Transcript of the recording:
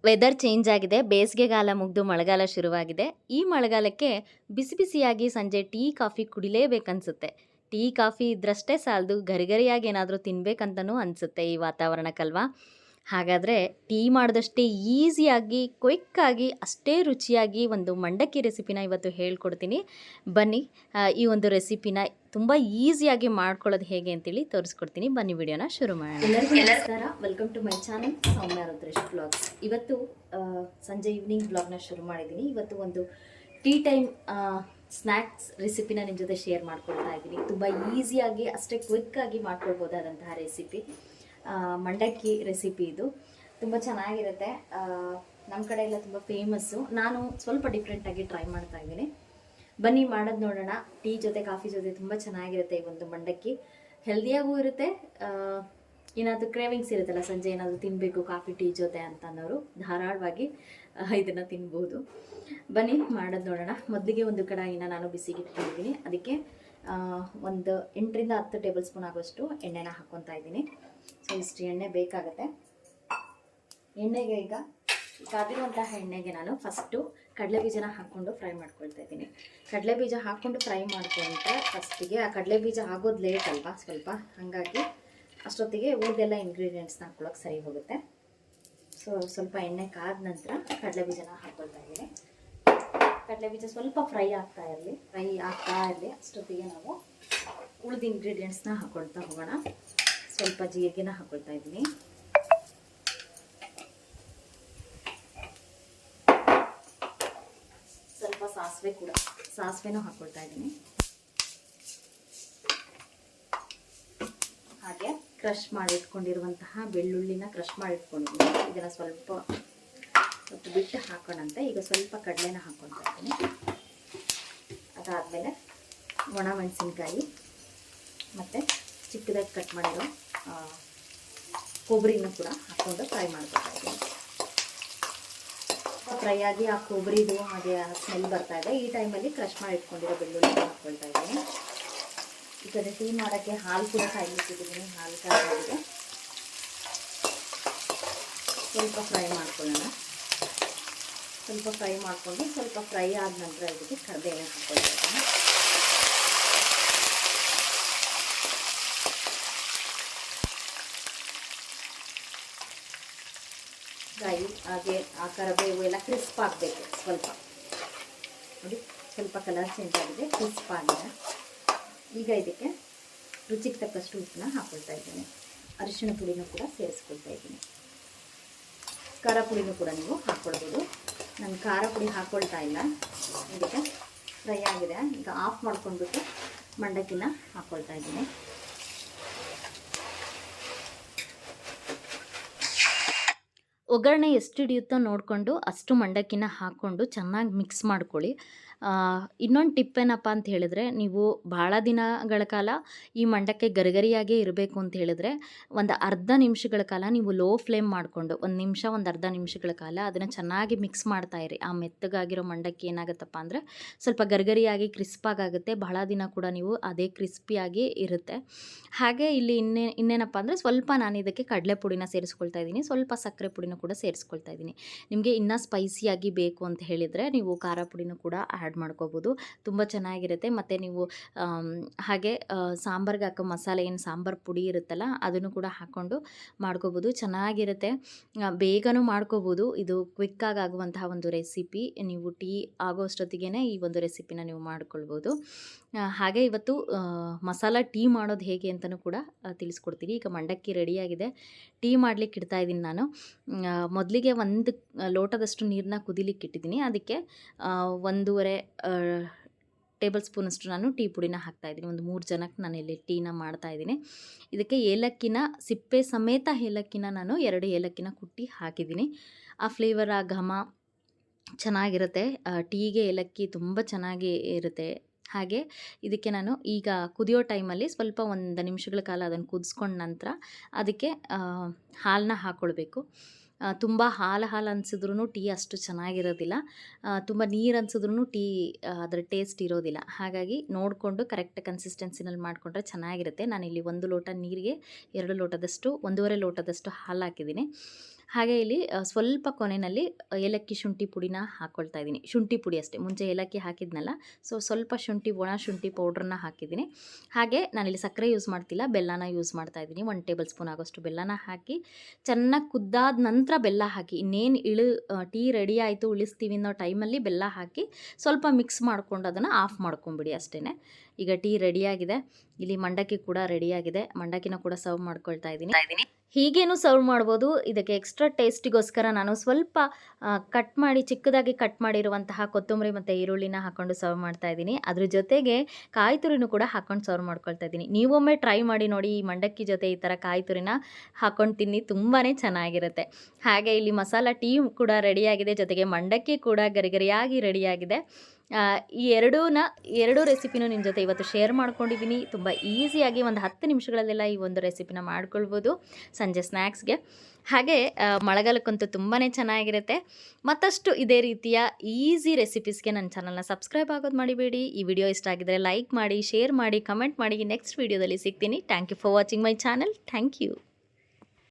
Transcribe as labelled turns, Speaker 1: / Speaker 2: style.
Speaker 1: Weather change ಆಗಿದೆ. ಬೇಸಿಗೆಗಾಲ ಮುಗಿದು ಮಳೆಗಾಲ ಶುರುವಾಗಿದೆ. ಈ ಮಳೆಗಾಲಕ್ಕೆ ಬಿಸಿ ಬಿಸಿಯಾಗಿ ಸಂಜೆ ಟೀ, ಕಾಫಿ ಕುಡಿಲೇಬೇಕನ್ಸುತ್ತೆ. ಟೀ, ಕಾಫಿ ಇದ್ರಷ್ಟೇ ಸಾಲದು, ಗರಿಗರಿಯಾಗಿ ಏನಾದರೂ ತಿನ್ನಬೇಕಂತನೂ ಅನಿಸುತ್ತೆ ಈ ವಾತಾವರಣಕ್ಕಲ್ವಾ? ಹಾಗಾದರೆ ಟೀ ಮಾಡಿದಷ್ಟೇ ಈಸಿಯಾಗಿ, ಕ್ವಿಕ್ಕಾಗಿ, ಅಷ್ಟೇ ರುಚಿಯಾಗಿ ಒಂದು ಮಂಡಕ್ಕಿ ರೆಸಿಪಿನ ಇವತ್ತು ಹೇಳ್ಕೊಡ್ತೀನಿ. ಬನ್ನಿ, ಈ ಒಂದು ರೆಸಿಪಿನ ತುಂಬ ಈಸಿಯಾಗಿ ಮಾಡ್ಕೊಳ್ಳೋದು ಹೇಗೆ ಅಂತೇಳಿ ತೋರಿಸ್ಕೊಡ್ತೀನಿ. ಬನ್ನಿ ವಿಡಿಯೋನ ಶುರು ಮಾಡೋಣ. ಎಲ್ಲರಿಗೂ ನಮಸ್ಕಾರ, welcome to my channel Soumya Rudresh blogs. ಇವತ್ತು ಸಂಜೆ ಈವ್ನಿಂಗ್ ಬ್ಲಾಗ್ನ ಶುರು ಮಾಡಿದ್ದೀನಿ. ಇವತ್ತು ಒಂದು ಟೀ ಟೈಮ್ ಸ್ನ್ಯಾಕ್ಸ್ ರೆಸಿಪಿನ ನಿಮ್ಮ ಜೊತೆ ಶೇರ್ ಮಾಡ್ಕೊಳ್ತಾ ಇದ್ದೀನಿ. ತುಂಬ ಈಸಿಯಾಗಿ, ಅಷ್ಟೇ ಕ್ವಿಕ್ಕಾಗಿ ಮಾಡ್ಕೊಳ್ಬೋದಾದಂತಹ ರೆಸಿಪಿ ಮಂಡಕ್ಕಿ ರೆಸಿಪಿ. ಇದು ತುಂಬ ಚೆನ್ನಾಗಿರುತ್ತೆ. ನಮ್ಮ ಕಡೆ ಎಲ್ಲ ತುಂಬ ಫೇಮಸ್ಸು. ನಾನು ಸ್ವಲ್ಪ ಡಿಫ್ರೆಂಟಾಗಿ ಟ್ರೈ ಮಾಡ್ತಾ ಇದ್ದೀನಿ. ಬನ್ನಿ ಮಾಡೋದು ನೋಡೋಣ. ಟೀ ಜೊತೆ, ಕಾಫಿ ಜೊತೆ ತುಂಬ ಚೆನ್ನಾಗಿರುತ್ತೆ ಈ ಒಂದು ಮಂಡಕ್ಕಿ. ಹೆಲ್ದಿಯಾಗೂ ಇರುತ್ತೆ. ಏನಾದರೂ ಕ್ರೇವಿಂಗ್ಸ್ ಇರುತ್ತಲ್ಲ, ಸಂಜೆ ಏನಾದರೂ ತಿನ್ನಬೇಕು ಕಾಫಿ ಟೀ ಜೊತೆ ಅಂತ ಅನ್ನೋರು ಧಾರಾಳವಾಗಿ ಇದನ್ನು ತಿನ್ಬೋದು. ಬನ್ನಿ ಮಾಡೋದು ನೋಡೋಣ. ಮೊದಲಿಗೆ ಒಂದು ಕಡಾಯಿನ ನಾನು ಬಿಸಿಗೆ ಇಟ್ಕೊಂಡಿದ್ದೀನಿ. ಅದಕ್ಕೆ ಒಂದು 8 ರಿಂದ 10 ಟೇಬಲ್ ಸ್ಪೂನ್ ಆಗೋಷ್ಟು ಎಣ್ಣೆನ ಹಾಕ್ಕೊತಾ ಇದ್ದೀನಿ. ಸೊ ಇಷ್ಟು ಎಣ್ಣೆ ಬೇಕಾಗುತ್ತೆ. ಎಣ್ಣೆಗೆ ಈಗ ಕಾದಿರುವಂತಹ ಎಣ್ಣೆಗೆ ನಾನು ಫಸ್ಟು ಕಡಲೆಬೀಜನ ಹಾಕ್ಕೊಂಡು ಫ್ರೈ ಮಾಡ್ಕೊಳ್ತಾ ಇದ್ದೀನಿ. ಕಡಲೆಬೀಜ ಹಾಕ್ಕೊಂಡು ಫ್ರೈ ಮಾಡ್ಕೊಂಡ್ರೆ ಫಸ್ಟಿಗೆ ಆ ಕಡಲೆಬೀಜ ಆಗೋದು ಲೇಟ್ ಅಲ್ವಾ ಸ್ವಲ್ಪ, ಹಾಗಾಗಿ ಅಷ್ಟೊತ್ತಿಗೆ ಉಳಿದೆಲ್ಲ ಇಂಗ್ರೀಡಿಯೆಂಟ್ಸ್ನ ಹಾಕ್ಕೊಳ್ಳೋಕೆ ಸರಿ ಹೋಗುತ್ತೆ. ಸೊ ಸ್ವಲ್ಪ ಎಣ್ಣೆ ಕಾದ ನಂತರ ಕಡಲೆಬೀಜನ ಹಾಕ್ಕೊಳ್ತಾ ಇದ್ದೀನಿ. ಕಡಲೆಬೀಜ ಸ್ವಲ್ಪ ಫ್ರೈ ಆಗ್ತಾ ಇರಲಿ. ಅಷ್ಟೊತ್ತಿಗೆ ನಾವು ಉಳಿದ ಇಂಗ್ರೀಡಿಯೆಂಟ್ಸ್ನ ಹಾಕ್ಕೊಳ್ತಾ ಹೋಗೋಣ. ಸ್ವಲ್ಪ ಜೀರಿಗೆನ ಹಾಕ್ಕೊಳ್ತಾ ಇದ್ದೀನಿ. ಸ್ವಲ್ಪ ಸಾಸಿವೆನೂ ಹಾಕ್ಕೊಳ್ತಾ ಇದ್ದೀನಿ. ಹಾಗೆ ಕ್ರಷ್ ಮಾಡಿಟ್ಕೊಂಡಿರುವಂತಹ ಬೆಳ್ಳುಳ್ಳಿನ ಕ್ರಷ್ ಮಾಡಿಟ್ಕೊಂಡಿದ್ದೀನಿ. ಇದನ್ನು ಸ್ವಲ್ಪ ಬಿಟ್ಟು ಹಾಕೋಣಂತೆ. ಈಗ ಸ್ವಲ್ಪ ಕಡಲೆನ ಹಾಕ್ಕೊಳ್ತಾ ಇದ್ದೀನಿ. ಅದಾದಮೇಲೆ ಒಣ ಮೆಣಸಿನ್ಕಾಯಿ ಮತ್ತು ಚಿಕ್ಕದಾಗಿ ಕಟ್ ಮಾಡಿರೋ ಕೊಬ್ಬರಿನೂ ಕೂಡ ಹಾಕ್ಕೊಂಡು ಫ್ರೈ ಮಾಡ್ಕೊತಾ ಇದ್ದೀನಿ. ಫ್ರೈ ಆಗಿ ಆ ಕೊಬ್ಬರಿದು ಹಾಗೆ ಸ್ಮೆಲ್ ಬರ್ತಾ ಇದೆ. ಈ ಟೈಮಲ್ಲಿ ಕ್ರಷ್ ಮಾಡಿ ಇಟ್ಕೊಂಡಿರೋ ಬೆಳ್ಳುಳ್ಳಿನ ಹಾಕ್ಕೊಳ್ತಾ ಇದ್ದೀನಿ. ಈ ಕಡೆ ಟೀ ಮಾಡೋಕ್ಕೆ ಹಾಲು ಕೂಡ ಕಾಯಿಸಿಟ್ಟಿದ್ದೀನಿ. ಹಾಲು ಕಾಯಿಗೆ ಸ್ವಲ್ಪ ಫ್ರೈ ಮಾಡ್ಕೊಳ್ಳೋಣ. ಸ್ವಲ್ಪ ಫ್ರೈ ಮಾಡಿಕೊಂಡು ಸ್ವಲ್ಪ ಫ್ರೈ ಆದ ನಂತರ ಇದಕ್ಕೆ ಕರಿಬೇವು ಹಾಕ್ಕೊಳ್ತಾ ಇದ್ದೀನಿ. ಹಾಗೆ ಆ ಕರಿಬೇವು ಎಲ್ಲ ಕ್ರಿಸ್ಪ್ ಆಗಬೇಕು. ಸ್ವಲ್ಪ ನೋಡಿ, ಸ್ವಲ್ಪ ಕಲರ್ ಚೇಂಜ್ ಆಗಿದೆ, ಕ್ರಿಸ್ಪ್ ಆಗಿದೆ. ಈಗ ಇದಕ್ಕೆ ರುಚಿಗೆ ತಕ್ಕಷ್ಟು ಉಪ್ಪನ್ನ ಹಾಕ್ಕೊಳ್ತಾ ಇದ್ದೀನಿ. ಅರಿಶಿಣ ಪುಡಿನೂ ಕೂಡ ಸೇರಿಸ್ಕೊಳ್ತಾ ಇದ್ದೀನಿ. ಖಾರ ಪುಡಿನೂ ಕೂಡ ನೀವು ಹಾಕ್ಕೊಳ್ಬೋದು. ನಾನು ಖಾರ ಪುಡಿ ಹಾಕ್ಕೊಳ್ತಾ ಇಲ್ಲ. ಇದಕ್ಕೆ ಫ್ರೈ ಆಗಿದೆ. ಈಗ ಆಫ್ ಮಾಡ್ಕೊಂಡ್ಬಿಟ್ಟು ಮಂಡಕ್ಕಿನ ಹಾಕ್ಕೊಳ್ತಾ ಇದ್ದೀನಿ. ಒಗ್ಗರಣೆ ಎಷ್ಟು ಹಿಡಿಯುತ್ತೋ ನೋಡಿಕೊಂಡು ಅಷ್ಟು ಮಂಡಕ್ಕಿನ ಹಾಕ್ಕೊಂಡು ಚೆನ್ನಾಗಿ ಮಿಕ್ಸ್ ಮಾಡ್ಕೊಳ್ಳಿ. ಇನ್ನೊಂದು ಟಿಪ್ ಏನಪ್ಪ ಅಂತ ಹೇಳಿದ್ರೆ, ನೀವು ಭಾಳ ದಿನಗಳ ಕಾಲ ಈ ಮಂಡಕ್ಕಿ ಗರಿಗರಿಯಾಗೇ ಇರಬೇಕು ಅಂತ ಹೇಳಿದ್ರೆ ಒಂದು ಅರ್ಧ ನಿಮಿಷಗಳ ಕಾಲ ನೀವು ಲೋ ಫ್ಲೇಮ್ ಮಾಡಿಕೊಂಡು ಒಂದು ಅರ್ಧ ನಿಮಿಷಗಳ ಕಾಲ ಅದನ್ನು ಚೆನ್ನಾಗಿ ಮಿಕ್ಸ್ ಮಾಡ್ತಾಯಿರಿ. ಆ ಮೆತ್ತಗಾಗಿರೋ ಮಂಡಕ್ಕಿ ಏನಾಗುತ್ತಪ್ಪ ಅಂದರೆ ಸ್ವಲ್ಪ ಗರಿಗರಿಯಾಗಿ ಕ್ರಿಸ್ಪಾಗುತ್ತೆ. ಬಹಳ ದಿನ ಕೂಡ ನೀವು ಅದೇ ಕ್ರಿಸ್ಪಿಯಾಗಿ ಇರುತ್ತೆ. ಹಾಗೆ ಇಲ್ಲಿ ಇನ್ನೇನಪ್ಪ ಅಂದರೆ ಸ್ವಲ್ಪ ನಾನು ಇದಕ್ಕೆ ಕಡಲೆ ಪುಡಿನ ಸೇರಿಸ್ಕೊಳ್ತಾ ಇದ್ದೀನಿ. ಸ್ವಲ್ಪ ಸಕ್ಕರೆ ಪುಡಿನೂ ಕೂಡ ಸೇರಿಸ್ಕೊಳ್ತಾ ಇದ್ದೀನಿ. ನಿಮಗೆ ಇನ್ನೂ ಸ್ಪೈಸಿಯಾಗಿ ಬೇಕು ಅಂತ ಹೇಳಿದರೆ ನೀವು ಖಾರ ಪುಡಿನೂ ಕೂಡ ಆ್ಯಡ್ ಮಾಡ್ಕೋಬೋದು. ತುಂಬ ಚೆನ್ನಾಗಿರುತ್ತೆ. ಮತ್ತು ನೀವು ಹಾಗೆ ಸಾಂಬಾರ್ಗೆ ಹಾಕೋ ಮಸಾಲೆ ಏನು ಸಾಂಬಾರು ಪುಡಿ ಇರುತ್ತಲ್ಲ ಅದನ್ನು ಕೂಡ ಹಾಕ್ಕೊಂಡು ಮಾಡ್ಕೋಬೋದು. ಚೆನ್ನಾಗಿರುತ್ತೆ. ಬೇಗನೂ ಮಾಡ್ಕೋಬೋದು. ಇದು ಕ್ವಿಕ್ಕಾಗಿ ಆಗುವಂತಹ ಒಂದು ರೆಸಿಪಿ. ನೀವು ಟೀ ಆಗೋ ಅಷ್ಟೊತ್ತಿಗೆ ಈ ಒಂದು ರೆಸಿಪಿನ ನೀವು ಮಾಡ್ಕೊಳ್ಬೋದು. ಹಾಗೆ ಇವತ್ತು ಮಸಾಲ ಟೀ ಮಾಡೋದು ಹೇಗೆ ಅಂತಲೂ ಕೂಡ ತಿಳಿಸ್ಕೊಡ್ತೀನಿ. ಈಗ ಮಂಡಕ್ಕಿ ರೆಡಿಯಾಗಿದೆ. ಟೀ ಮಾಡಲಿಕ್ಕೆ ಇಡ್ತಾ ಇದ್ದೀನಿ ನಾನು. ಮೊದಲಿಗೆ 1 ಲೋಟದಷ್ಟು ನೀರನ್ನ ಕುದಿಲಿಕ್ಕೆ ಇಟ್ಟಿದ್ದೀನಿ. ಅದಕ್ಕೆ 1.5 ಟೇಬಲ್ ಸ್ಪೂನಷ್ಟು ನಾನು ಟೀ ಪುಡಿನ ಹಾಕ್ತಾಯಿದ್ದೀನಿ. ಒಂದು 3 ಜನಕ್ಕೆ ನಾನು ಇಲ್ಲಿ ಟೀನ ಮಾಡ್ತಾಯಿದ್ದೀನಿ. ಇದಕ್ಕೆ ಏಲಕ್ಕಿನ ಸಿಪ್ಪೆ ಸಮೇತ ಏಲಕ್ಕಿನ ನಾನು 2 ಏಲಕ್ಕಿನ ಕುಟ್ಟಿ ಹಾಕಿದ್ದೀನಿ. ಆ ಫ್ಲೇವರ್, ಆ ಘಮ ಚೆನ್ನಾಗಿರುತ್ತೆ. ಟೀಗೆ ಏಲಕ್ಕಿ ತುಂಬ ಚೆನ್ನಾಗಿ ಇರುತ್ತೆ. ಹಾಗೆ ಇದಕ್ಕೆ ನಾನು ಈಗ ಕುದಿಯೋ ಟೈಮಲ್ಲಿ ಸ್ವಲ್ಪ 1 ನಿಮಿಷಗಳ ಕಾಲ ಅದನ್ನು ಕುದಿಸ್ಕೊಂಡ ನಂತರ ಅದಕ್ಕೆ ಹಾಲನ್ನ ಹಾಕ್ಕೊಳ್ಬೇಕು. ತುಂಬ ಹಾಲು ಅನಿಸಿದ್ರೂ ಟೀ ಅಷ್ಟು ಚೆನ್ನಾಗಿರೋದಿಲ್ಲ. ತುಂಬ ನೀರು ಅನಿಸಿದ್ರೂ ಟೀ ಅದರ ಟೇಸ್ಟ್ ಇರೋದಿಲ್ಲ. ಹಾಗಾಗಿ ನೋಡಿಕೊಂಡು ಕರೆಕ್ಟ್ ಕನ್ಸಿಸ್ಟೆನ್ಸಿನಲ್ಲಿ ಮಾಡಿಕೊಂಡ್ರೆ ಚೆನ್ನಾಗಿರುತ್ತೆ. ನಾನಿಲ್ಲಿ 1 ಲೋಟ ನೀರಿಗೆ 2 ಲೋಟದಷ್ಟು 1.5 ಲೋಟದಷ್ಟು ಹಾಲು ಹಾಕಿದ್ದೀನಿ. ಹಾಗೆ ಇಲ್ಲಿ ಸ್ವಲ್ಪ ಕೊನೆಯಲ್ಲಿ ಏಲಕ್ಕಿ ಶುಂಠಿ ಪುಡಿನ ಹಾಕ್ಕೊಳ್ತಾ ಇದ್ದೀನಿ. ಶುಂಠಿ ಪುಡಿ ಅಷ್ಟೇ, ಮುಂಚೆ ಏಲಕ್ಕಿ ಹಾಕಿದ್ನಲ್ಲ, ಸೊ ಸ್ವಲ್ಪ ಶುಂಠಿ, ಒಣ ಶುಂಠಿ ಪೌಡ್ರನ್ನ ಹಾಕಿದ್ದೀನಿ. ಹಾಗೆ ನಾನಿಲ್ಲಿ ಸಕ್ಕರೆ ಯೂಸ್ ಮಾಡ್ತಿಲ್ಲ, ಬೆಲ್ಲನ ಯೂಸ್ ಮಾಡ್ತಾ ಇದ್ದೀನಿ. 1 ಟೇಬಲ್ ಸ್ಪೂನ್ ಆಗೋಷ್ಟು ಬೆಲ್ಲನ ಹಾಕಿ ಚೆನ್ನಾಗಿ ಕುದ್ದಾದ ನಂತರ ಬೆಲ್ಲ ಹಾಕಿ, ಇನ್ನೇನು ಟೀ ರೆಡಿ ಆಯಿತು ಇಳಿಸ್ತೀವಿ ಅನ್ನೋ ಟೈಮಲ್ಲಿ ಬೆಲ್ಲ ಹಾಕಿ ಸ್ವಲ್ಪ ಮಿಕ್ಸ್ ಮಾಡ್ಕೊಂಡು ಅದನ್ನು ಆಫ್ ಮಾಡ್ಕೊಂಬಿಡಿ ಅಷ್ಟೇ. ಈಗ ಟೀ ರೆಡಿಯಾಗಿದೆ. ಇಲ್ಲಿ ಮಂಡಕ್ಕಿ ಕೂಡ ರೆಡಿಯಾಗಿದೆ. ಮಂಡಕ್ಕಿನ ಕೂಡ ಸರ್ವ್ ಮಾಡ್ಕೊಳ್ತಾ ಇದ್ದೀನಿ. ಹೀಗೇನು ಸರ್ವ್ ಮಾಡ್ಬೋದು. ಇದಕ್ಕೆ ಎಕ್ಸ್ಟ್ರಾ ಟೇಸ್ಟಿಗೋಸ್ಕರ ನಾನು ಸ್ವಲ್ಪ ಚಿಕ್ಕದಾಗಿ ಕಟ್ ಮಾಡಿರುವಂತಹ ಕೊತ್ತಂಬರಿ ಮತ್ತು ಈರುಳ್ಳಿನ ಹಾಕ್ಕೊಂಡು ಸರ್ವ್ ಮಾಡ್ತಾ ಇದ್ದೀನಿ. ಅದ್ರ ಜೊತೆಗೆ ಕಾಯಿ ತುರಿನೂ ಕೂಡ ಹಾಕ್ಕೊಂಡು ಸರ್ವ್ ಮಾಡ್ಕೊಳ್ತಾ ಇದ್ದೀನಿ. ನೀವೊಮ್ಮೆ ಟ್ರೈ ಮಾಡಿ ನೋಡಿ, ಈ ಮಂಡಕ್ಕಿ ಜೊತೆ ಈ ಥರ ಕಾಯಿ ತುರಿನ ಹಾಕ್ಕೊಂಡು ತಿನ್ನಿ, ತುಂಬಾ ಚೆನ್ನಾಗಿರುತ್ತೆ. ಹಾಗೆ ಇಲ್ಲಿ ಮಸಾಲ ಟೀ ಕೂಡ ರೆಡಿಯಾಗಿದೆ, ಜೊತೆಗೆ ಮಂಡಕ್ಕಿ ಕೂಡ ಗರಿಗರಿಯಾಗಿ ರೆಡಿಯಾಗಿದೆ. ಈ ಎರಡು ರೆಸಿಪಿನೂ ನಿಮ್ಮ ಜೊತೆ ಇವತ್ತು ಶೇರ್ ಮಾಡ್ಕೊಂಡಿದ್ದೀನಿ. ತುಂಬ ಈಸಿಯಾಗಿ ಒಂದು 10 ನಿಮಿಷಗಳಲ್ಲೆಲ್ಲ ಈ ಒಂದು ರೆಸಿಪಿನ ಮಾಡ್ಕೊಳ್ಬೋದು ಸಂಜೆ ಸ್ನ್ಯಾಕ್ಸ್ಗೆ. ಹಾಗೆ ಮಳೆಗಾಲಕ್ಕಂತೂ ತುಂಬಾ ಚೆನ್ನಾಗಿರುತ್ತೆ. ಮತ್ತಷ್ಟು ಇದೇ ರೀತಿಯ ಈಸಿ ರೆಸಿಪೀಸ್ಗೆ ನನ್ನ ಚಾನಲ್ನ ಸಬ್ಸ್ಕ್ರೈಬ್ ಆಗೋದು ಮರಿಬೇಡಿ. ಈ ವಿಡಿಯೋ ಇಷ್ಟ ಆಗಿದ್ದರೆ ಲೈಕ್ ಮಾಡಿ, ಶೇರ್ ಮಾಡಿ, ಕಮೆಂಟ್ ಮಾಡಿ. ನೆಕ್ಸ್ಟ್ ವಿಡಿಯೋದಲ್ಲಿ ಸಿಗ್ತೀನಿ. Thank you for watching my channel. Thank you.